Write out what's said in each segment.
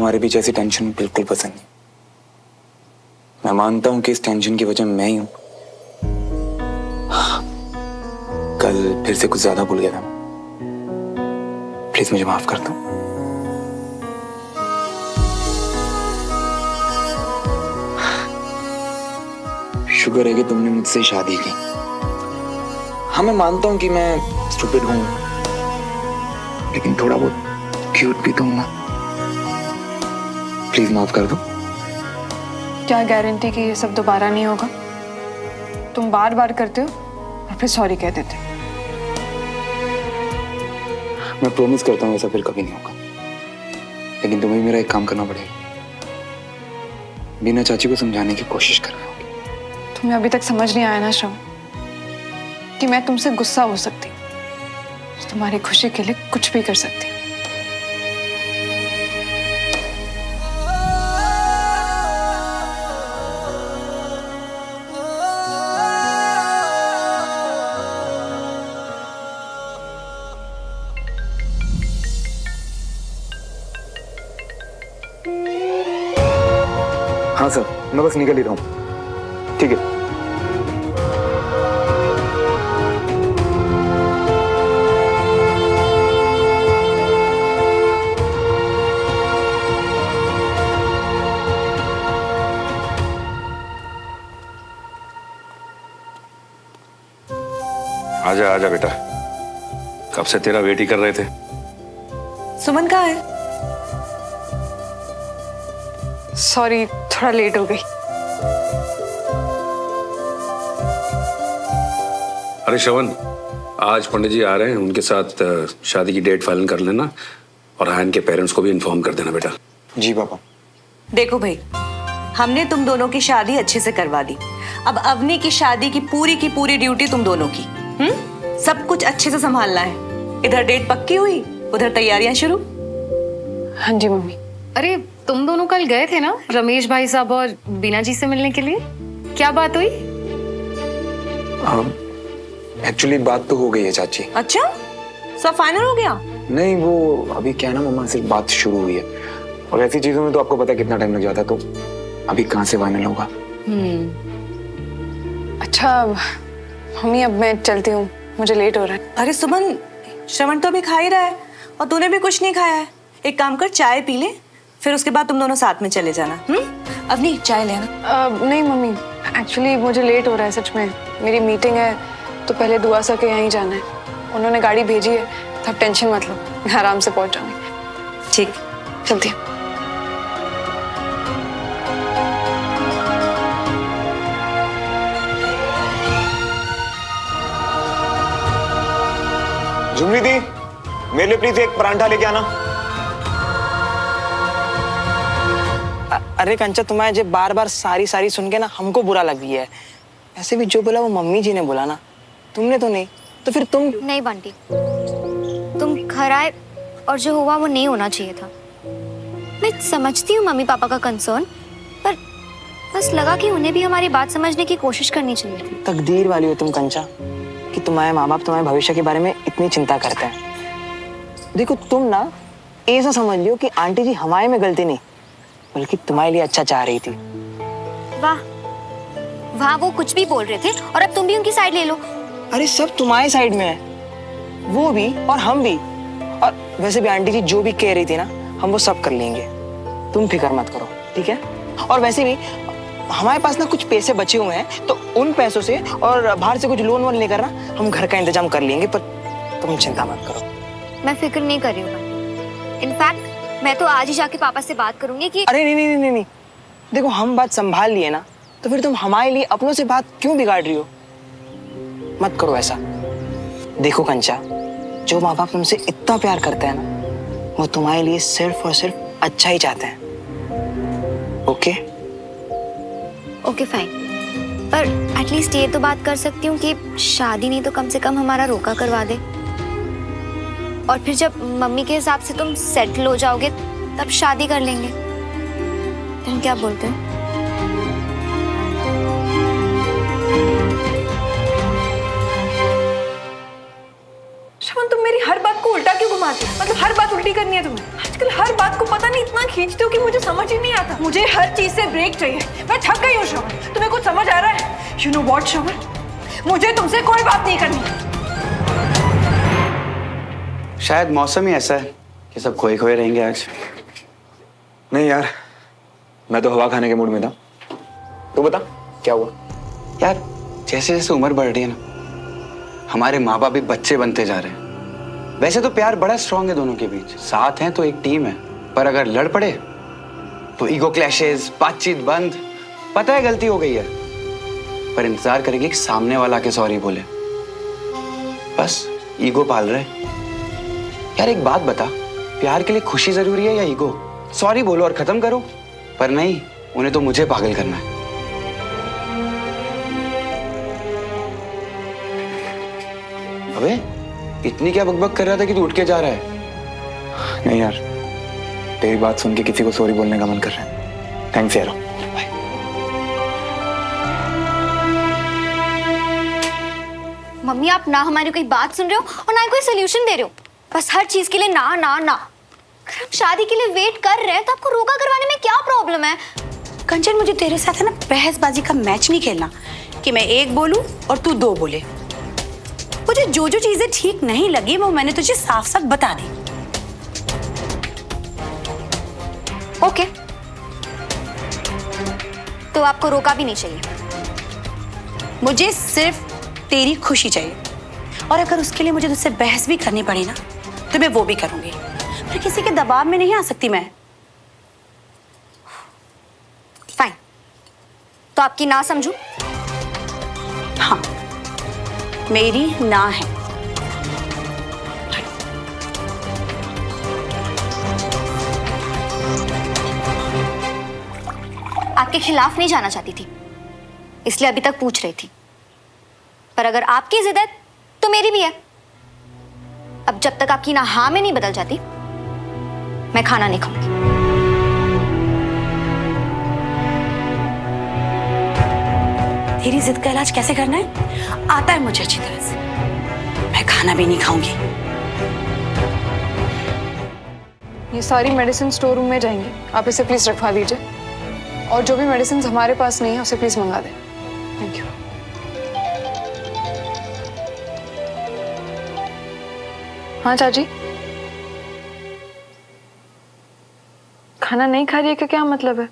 हमारे बीच ऐसी टेंशन बिल्कुल पसंद नहीं। मैं मानता हूं कि इस टेंशन की वजह मैं ही हूं। कल फिर से कुछ ज्यादा भूल गया था। प्लीज मुझे माफ कर दो। शुक्र है कि तुमने मुझसे शादी की। हाँ, मैं मानता हूं कि मैं स्टूपिड हूं, लेकिन थोड़ा बहुत क्यूट भी तो हूं ना। प्लीज माफ कर दो। क्या गारंटी कि ये सब दोबारा नहीं होगा? तुम बार बार करते हो और फिर सॉरी कह देते हो। मैं प्रॉमिस करता हूँ ऐसा फिर कभी नहीं होगा, लेकिन तुम्हें मेरा एक काम करना पड़ेगा। बिना चाची को समझाने की कोशिश करनी होगी। तुम्हें अभी तक समझ नहीं आया ना श्रवण, कि मैं तुमसे गुस्सा हो सकती हूँ, तुम्हारी खुशी के लिए कुछ भी कर सकती हूँ। हाँ सर, मैं बस निकल ही रहा हूँ। ठीक है। आजा आजा बेटा, कब से तेरा वेट ही कर रहे थे। सुमन कहाँ है? सॉरी, थोड़ा लेट हो गई। अरे श्रवण, आज पंडित जी आ रहे हैं, उनके साथ शादी की डेट फाइनल कर लेना और आयन के पेरेंट्स को भी इन्फॉर्म कर देना बेटा। जी पापा। देखो भाई, हमने तुम दोनों की शादी अच्छे से करवा दी। अब अवनी की शादी की पूरी ड्यूटी तुम दोनों की। सब कुछ अच्छे से संभालना है। इधर डेट पक्की हुई, उधर तैयारियां शुरू। हाँ जी मम्मी। अरे तुम दोनों कल गए थे ना रमेश भाई साहब और बीना जी से मिलने के लिए, क्या बात हुई? एक्चुअली बात तो हो गई है चाची। अच्छा, सब फाइनल हो गया? नहीं, वो अभी क्या है ना मम्मा, सिर्फ बात शुरू हुई है, और ऐसी चीजों में तो आपको पता है कितना टाइम लग जाता है, तो अभी कहाँ से फाइनल होगा। अच्छा मम्मी, अब मैं चलती हूँ, मुझे लेट हो रहा है। अरे सुमन, श्रवण तो अभी खा ही रहा है और तूने भी कुछ नहीं खाया है। एक काम कर, चाय पी ले, फिर उसके बाद तुम दोनों साथ में चले जाना। अवनी, चाय लेना। नहीं मम्मी, एक्चुअली मुझे लेट हो रहा है, सच में मेरी मीटिंग है, तो पहले दुआ सर के यहीं जाना है। उन्होंने गाड़ी भेजी है, तो आप टेंशन मत लो, मैं आराम से पहुंच जाऊंगी। ठीक, चलती हूँ। झुमरी दी, मेरे लिए प्लीज एक परांठा लेके आना। अरे कंचा, तुम्हारे जब बार बार सारी सुन के ना हमको बुरा लग गया है। ऐसे भी जो बोला वो मम्मी जी ने बोला ना, तुमने तो नहीं, तो फिर तुम। नहीं बंटी, तुम घर आए और जो हुआ वो नहीं होना चाहिए था। मैं समझती हूँ मम्मी पापा का कंसर्न, पर बस लगा कि उन्हें भी हमारी बात समझने की कोशिश करनी चाहिए थी। तकदीर वाली हो तुम कंचा, कि तुम्हारे माँ बाप तुम्हारे भविष्य के बारे में इतनी चिंता करते हैं। देखो तुम ना ऐसा समझ लियो कि आंटी जी हमारे में गलती नहीं, बल्कि तुम्हारे लिए अच्छा चाह रही थी। वाह वाह, वो कुछ भी बोल रहे थे और अब तुम भी उनकी साइड ले लो। अरे सब तुम्हारे साइड में है, वो भी और हम भी। और वैसे भी आंटी जी जो भी कह रही थी ना, हम वो सब कर लेंगे, तुम फिक्र मत करो, ठीक है। और वैसे भी हमारे पास ना कुछ पैसे बचे हुए हैं, तो उन पैसों से और बाहर से कुछ लोन वोन लेकर ना हम घर का इंतजाम कर लेंगे, पर तुम चिंता मत करो। मैं फिक्र नहीं कर रही हूँ। इनफैक्ट मैं तो आज ही जाके पापा से बात करूंगी कि। अरे नहीं, देखो हम बात संभाल लिए ना, तो फिर तुम हमारे लिए अपनों से बात क्यों बिगाड़ रही हो? मत करो ऐसा। देखो कंचा, जो माँ बाप तुमसे इतना प्यार करते हैं ना, वो तुम्हारे लिए सिर्फ और सिर्फ अच्छा ही चाहते हैं। ओके ओके फाइन, पर एटलीस्ट ये तो बात कर सकती हूँ कि शादी नहीं तो कम से कम हमारा रोका करवा दे, और फिर जब मम्मी के हिसाब से तुम सेटल हो जाओगे तब शादी कर लेंगे। तुम क्या बोलते हो? श्रवण, तुम मेरी हर बात को उल्टा क्यों घुमाते हो? मतलब हर बात उल्टी करनी है तुम्हें? आजकल हर बात को पता नहीं इतना खींचते हो कि मुझे समझ ही नहीं आता। मुझे हर चीज से ब्रेक चाहिए। मैं थक गई हूँ श्रवण। तुम्हें कुछ समझ आ रहा है? यू नो व्हाट श्रवण, मुझे तुमसे कोई बात नहीं करनी। शायद मौसम ही ऐसा है कि सब खोए खोए रहेंगे आज। नहीं यार, मैं तो हवा खाने के मूड में था। तू बता क्या हुआ? यार जैसे जैसे उम्र बढ़ रही है ना, हमारे माँ बाप भी बच्चे बनते जा रहे हैं। वैसे तो प्यार बड़ा स्ट्रांग है दोनों के बीच, साथ हैं तो एक टीम है, पर अगर लड़ पड़े तो ईगो क्लैशेस, बातचीत बंद। पता है गलती हो गई है, पर इंतजार करेगी कि सामने वाला आके सॉरी बोले। बस ईगो पाल रहे। यार एक बात बता, प्यार के लिए खुशी जरूरी है या ईगो? सॉरी बोलो और खत्म करो। पर नहीं, उन्हें तो मुझे पागल करना है। अबे इतनी क्या बकबक कर रहा था कि तू उठ के जा रहा है? नहीं यार, तेरी बात सुन के किसी को सॉरी बोलने का मन कर रहा है। थैंक्स यार। मम्मी आप ना हमारी कोई बात सुन रहे हो और ना ही कोई सोल्यूशन दे रहे हो। बस हर चीज के लिए ना ना ना। अगर हम शादी के लिए वेट कर रहे हैं तो आपको रोका करवाने में क्या प्रॉब्लम है? कंचन, मुझे तेरे साथ है ना बहसबाजी का मैच नहीं खेलना कि मैं एक बोलूं और तू दो बोले। मुझे जो जो चीजें ठीक नहीं लगी वो मैंने तुझे साफ साफ बता दी। ओके, तो आपको रोका भी नहीं चाहिए। मुझे सिर्फ तेरी खुशी चाहिए, और अगर उसके लिए मुझे तुझसे बहस भी करनी पड़ी ना तो मैं वो भी करूंगी, पर किसी के दबाव में नहीं आ सकती मैं। फाइन, तो आपकी ना समझू? हाँ, मेरी ना है। आपके खिलाफ नहीं जाना चाहती थी, इसलिए अभी तक पूछ रही थी। पर अगर आपकी जिद है तो मेरी भी है। अब जब तक आपकी ना हाँ में नहीं बदल जाती, मैं खाना नहीं खाऊंगी। तेरी जिद का इलाज कैसे करना है आता है मुझे अच्छी तरह से। मैं खाना भी नहीं खाऊंगी। ये सारी मेडिसिन स्टोर रूम में जाएंगी, आप इसे प्लीज रखवा दीजिए। और जो भी मेडिसिन हमारे पास नहीं है उसे प्लीज मंगा दें। Thank you. हाँ चाची, खाना नहीं खा रही है क्या मतलब है?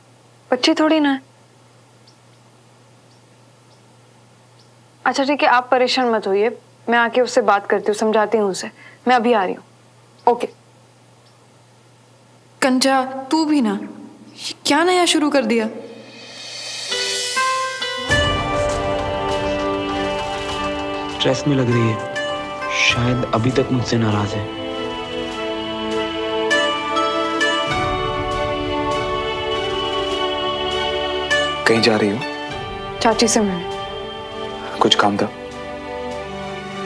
बच्ची थोड़ी ना है। अच्छा ठीक है, आप परेशान मत होइए, मैं आके उससे बात करती हूँ, समझाती हूँ उसे। मैं अभी आ रही हूँ। ओके। कंचा तू भी ना, ये क्या नया शुरू कर दिया? स्ट्रेस में लग रही है, शायद अभी तक मुझसे नाराज है। कहीं जा रही हो? चाची से मिलने। कुछ काम था?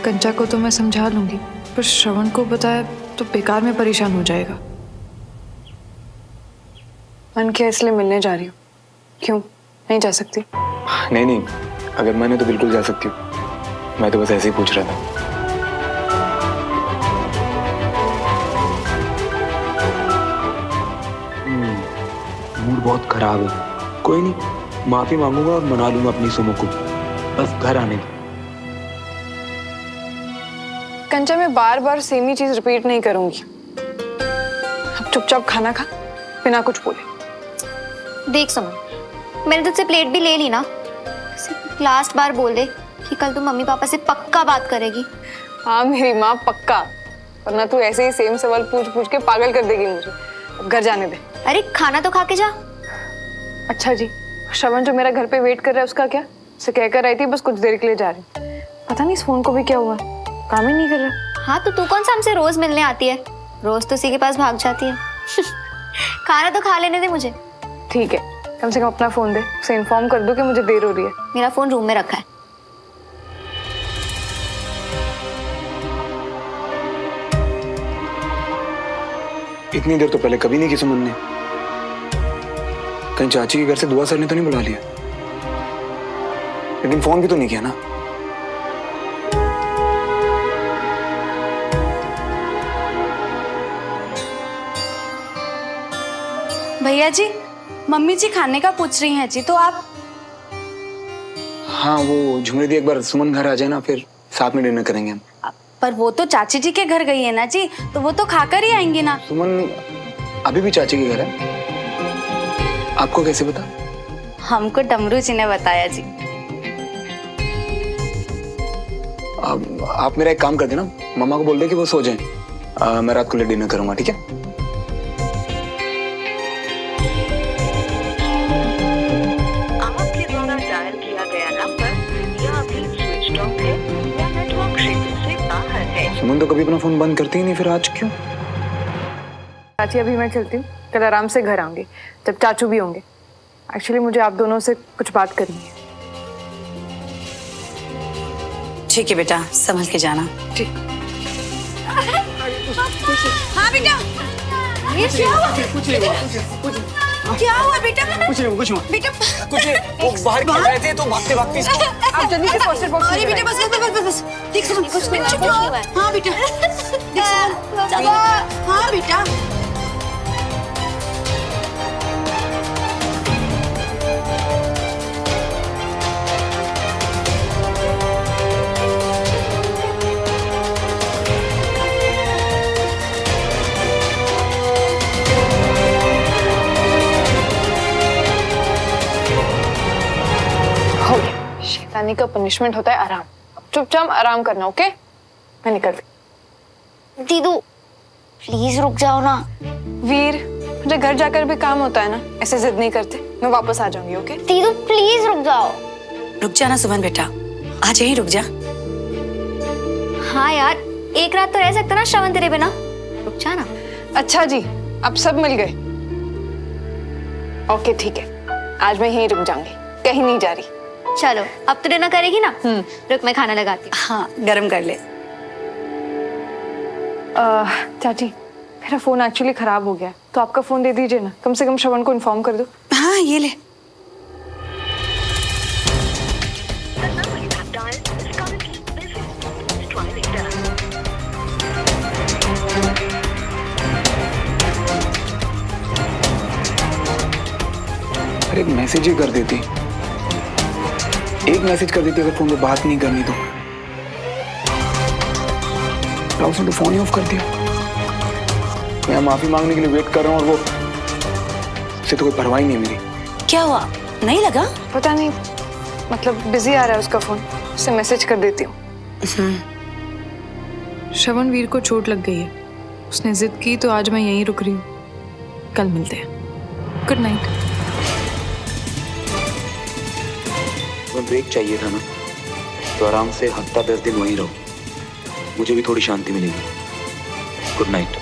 कंचा को तो मैं समझा लूंगी, पर श्रवण को बताया तो बेकार में परेशान हो जाएगा। मन किया इसलिए मिलने जा रही हूँ। क्यों नहीं जा सकती? नहीं नहीं, अगर मैंने तो बिल्कुल जा सकती हूँ। मैं तो बस ऐसे ही पूछ रहा था। मूड बहुत खराब है। कोई नहीं, माफी मांगूंगा और मना लूंगा अपनी सुमो को। बस घर आने दो। कंचा मैं बार बार सेम ही चीज रिपीट नहीं करूंगी। अब चुपचाप खाना खा बिना कुछ बोले। देख सुमन, मैंने तुझसे प्लेट भी ले ली ना। सिर्फ लास्ट बार बोल दे कि कल तू मम्मी पापा से पक्का बात करेगी। हाँ मेरी माँ पक्का, वरना तू ऐसे ही सेम सवाल पूछ पूछ के पागल कर देगी मुझे। अब घर जाने दे। अरे खाना तो खा के जा। अच्छा जी, श्रवण जो मेरा घर पे वेट कर रहा है उसका क्या? उसे कहकर आई थी बस कुछ देर के लिए जा रही। पता नहीं इस फोन को भी क्या हुआ, काम ही नहीं कर रहा। हाँ तो तू कौन सा हमसे रोज मिलने आती है? रोज तो उसी के पास भाग जाती है। खाना तो खा लेने दे मुझे। ठीक है, कम से कम अपना फोन दे, उसे इन्फॉर्म कर दो कि मुझे देर हो रही है। मेरा फोन रूम में रखा है। इतनी देर तो पहले कभी नहीं की सुमन ने। कहीं चाची के घर से दुआ सर ने तो नहीं बुला लिया? लेकिन फोन भी तो नहीं किया ना। भैया जी, मम्मी जी खाने का पूछ रही हैं जी, तो आप? हाँ, वो झुमरी दी एक बार सुमन घर आ जाए ना, फिर साथ में डिनर करेंगे हम। पर वो तो चाची जी के घर गई है ना जी, तो वो तो खाकर ही आएंगी ना। सुमन अभी भी चाची के घर है? आपको कैसे पता? हमको डमरू जी ने बताया जी। आप मेरा एक काम कर देना, मम्मा को बोल दे कि वो सो जाएं। मैं रात को लेट डिनर करूंगा, ठीक है? आपके द्वारा डायल किया गया नंबर या अभी स्विच ऑफ है या नेटवर्क क्षेत्र से बाहर है। सुमन तो कभी अपना फोन बंद करती ही नहीं, फिर आज क्यों? चाची अभी मैं चलती हूँ, कल आराम से घर आऊंगी जब चाचू भी होंगे। एक्चुअली मुझे आप दोनों से कुछ बात करनी है। ठीक है बेटा, संभल के जाना। ठीक। हाँ बेटा, ये क्या हुआ? क्या हुआ बेटा? कुछ नहीं बेटा कुछ नहीं, वो बाहर खेल रहे थे तो भागते भागते आप जल्दी से फर्स्ट एड बॉक्स अरे बेटा बस बस बस बस देख सुन, कुछ नहीं हुआ। हाँ बेटा, देख सुन, हाँ बेटा। हो गया। शैतानी का पनिशमेंट होता है आराम। अब चुपचाप आराम करना, ओके? मैं निकलती। दीदू प्लीज रुक जाओ ना। वीर, मुझे घर जाकर भी काम होता है ना, ऐसे जिद नहीं करते। मैं वापस आ जाऊंगी, ओके? दीदू प्लीज रुक जाओ। रुक जा ना सुमन बेटा, आज यहीं रुक जा। हाँ यार, एक रात तो रह सकता ना श्रवण तेरे बिना। रुक जा ना। अच्छा जी, अब सब मिल गए। ओके ठीक है, आज मैं यहीं रुक जाऊंगी, कहीं नहीं जा रही। चलो, अब तो डिनर करेगी ना? रुक मैं खाना लगाती हूँ। हाँ, गरम कर ले। चाची, मेरा फोन एक्चुअली खराब हो गया, तो आपका फोन दे दीजिए ना, कम से कम श्रवण को इन्फॉर्म कर दो। हाँ, ये ले। अरे एक मैसेज ही कर देती, एक मैसेज कर देती अगर फोन पे बात नहीं करनी तो। उसने तो फोन ही ऑफ कर दिया। मैं माफी मांगने के लिए वेट कर रहा हूँ और वो उसे तो कोई परवाह ही नहीं मेरी। क्या हुआ, नहीं लगा? पता नहीं, मतलब बिजी आ रहा है उसका फोन, उसे मैसेज कर देती हूँ। श्रवण वीर को चोट लग गई है, उसने जिद की तो आज मैं यहीं रुक रही हूँ। कल मिलते हैं। Good night. तुम्हें ब्रेक चाहिए था ना, तो आराम से हफ्ता 10 दिन वहीं रहो, मुझे भी थोड़ी शांति मिलेगी। Good night.